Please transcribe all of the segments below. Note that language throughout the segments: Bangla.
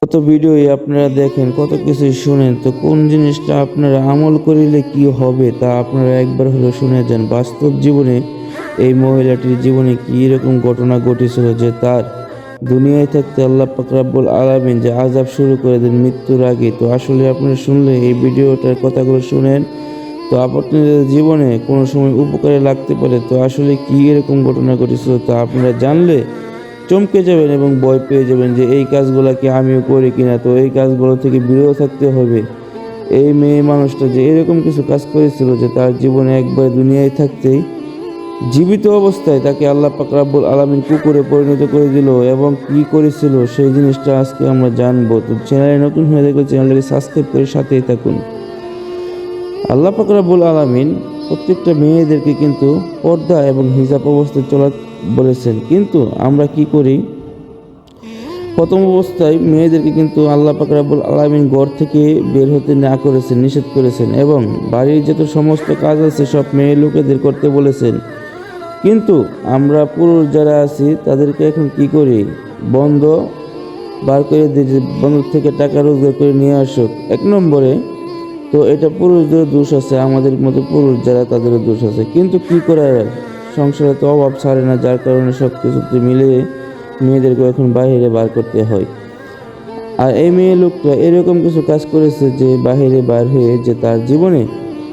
কত ভিডিওই আপনারা দেখেন, কত কিছুই শুনেন, তো কোন জিনিসটা আপনারা আমল করিলে কি হবে তা আপনারা একবার হলেও শুনে যান। বাস্তব জীবনে এই মহিলাটির জীবনে কি এরকম ঘটনা ঘটেছিল যে তার দুনিয়ায় থাকতে আল্লাহ পাক রব্বুল আলামিন যে আযাব শুরু করে দেন মৃত্যুর আগে। তো আসলে আপনারা শুনলে এই ভিডিওটার কথাগুলো শুনেন, তো আপনাদের জীবনে কোনো সময় উপকারে লাগতে পারে। তো আসলে কি এরকম ঘটনা ঘটেছিল তা আপনারা জানলে চমকে যাবেন এবং ভয় পেয়ে যাবেন যে এই কাজগুলো কি আমিও করি কিনা। তো এই কাজগুলো থেকে বিরত থাকতে হবে। এই মেয়ে মানুষটা যে এরকম কিছু কাজ করেছিল যে তার জীবনে একবার দুনিয়ায় থাকতেই জীবিত অবস্থায় তাকে আল্লাহ পাক রব্বুল আলামিন কুকুরে পরিণত করে দিল এবং কি করেছিল সেই জিনিসটা আজকে আমরা জানবো। তো চ্যানেলে নতুন হয়ে থাকলে চ্যানেলটাকে সাবস্ক্রাইব করে সাথেই থাকুন। আল্লাহ পাক রব্বুল আলামিন প্রত্যেকটা মেয়েদেরকে কিন্তু পর্দা এবং হিজাব অবস্থায় চলা বলেছেন, কিন্তু আমরা কি করি, প্রথম অবস্থায় মেয়েদেরকে কিন্তু আল্লাহ পাক রব্বুল আলামিন ঘর থেকে বের হতে না করেছেন, নিষেধ করেছেন এবং বাড়ির যত সমস্ত কাজ আছে সব মেয়ে লোকেদের করতে বলেছেন। কিন্তু আমরা পুরুষ যারা আছি তাদেরকে এখন কি করি, বন্ধ বার করে দিয়ে যে বন্ধ থেকে টাকা রোজগার করে নিয়ে আসুক। এক নম্বরে তো এটা পুরুষদের দোষ আছে, আমাদের মতো পুরুষ যারা তাদেরও দোষ আছে। কিন্তু কি করার, সংসারে তো অভাব ছাড়ে না, যার কারণে সব কিছুতে মিলিয়ে মেয়েদেরকে এখন বাইরে বার করতে হয়। আর এই মেয়ে লোকটা এরকম কিছু কাজ করেছে যে বাইরে বার হয়ে যে তার জীবনে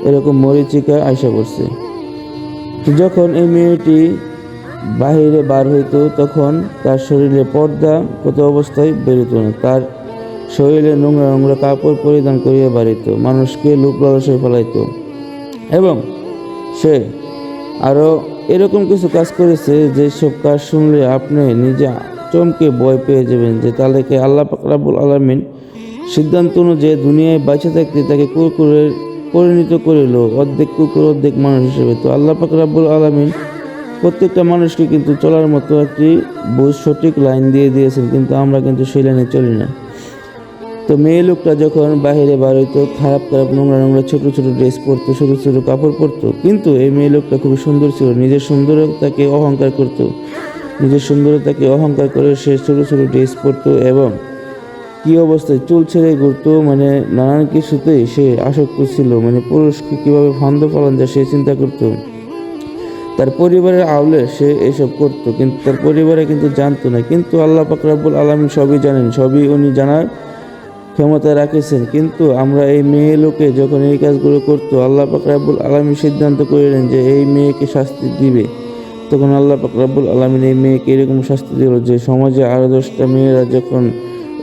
এরকম মরীচিকা আশা করছে। তো যখন এই মেয়েটি বাহিরে বার হইতো তখন তার শরীরে পর্দা কত অবস্থায় বেরোতো না, তার শরীরে নোংরা নোংরা কাপড় পরিধান করিয়া বাড়িত, মানুষকে লোক লালসায় ফেলাইতো এবং সে আরও এরকম কিছু কাজ করেছে যেসব কাজ শুনলে আপনি নিজে চমকে ভয় পেয়ে যাবেন যে তাদেরকে আল্লাহ পাক রব্বুল আলামিন সিদ্ধান্ত অনুযায়ী দুনিয়ায় বেঁচে থাকতে তাকে কুকুরের পরিণত করিল, অর্ধেক কুকুর অর্ধেক মানুষ হিসেবে। তো আল্লাহ পাক রব্বুল আলামিন প্রত্যেকটা মানুষকে কিন্তু চলার মতো একটি সঠিক লাইন দিয়ে দিয়েছেন, কিন্তু আমরা কিন্তু সেই লাইনে চলি না। তো মেয়ে লোকটা যখন বাইরে বার হইতো খারাপ খারাপ নোংরা নোংরা ছোটো ছোটো ড্রেস পরতো, ছোটো ছোটো কাপড় পরতো, কিন্তু এই মেয়ে লোকটা খুবই সুন্দর ছিল, নিজের সুন্দরতাকে অহংকার করতো, নিজের সুন্দরতাকে অহংকার করে সে ছোটো ছোটো ড্রেস পরতো এবং কী অবস্থায় চুল ছেড়ে ঘুরতো, মানে নানান কিছুতেই সে আসক্ত ছিল, মানে পুরুষকে কীভাবে ফান্দ পালন যায় সে চিন্তা করতো। তার পরিবারের আওলে সে এসব করতো, কিন্তু তার পরিবারে কিন্তু জানতো না। কিন্তু আল্লাহ পাক রব্বুল আলামিন সবই জানেন, সবই উনি জানার ক্ষমতা রাখেছেন। কিন্তু আমরা এই মেয়ে লোকে যখন এই কাজগুলো করতো আল্লাহ পাক রব্বুল আলামিন সিদ্ধান্ত করলেন যে এই মেয়েকে শাস্তি দিবে, তখন আল্লাহ পাক রব্বুল আলামিন এই মেয়েকে এরকম শাস্তি দিল যে সমাজে আরও 10টা মেয়েরা যখন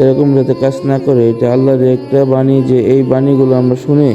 এরকম যাতে কাজ না করে, এটা আল্লাহর একটা বাণী যে এই বাণীগুলো আমরা শুনে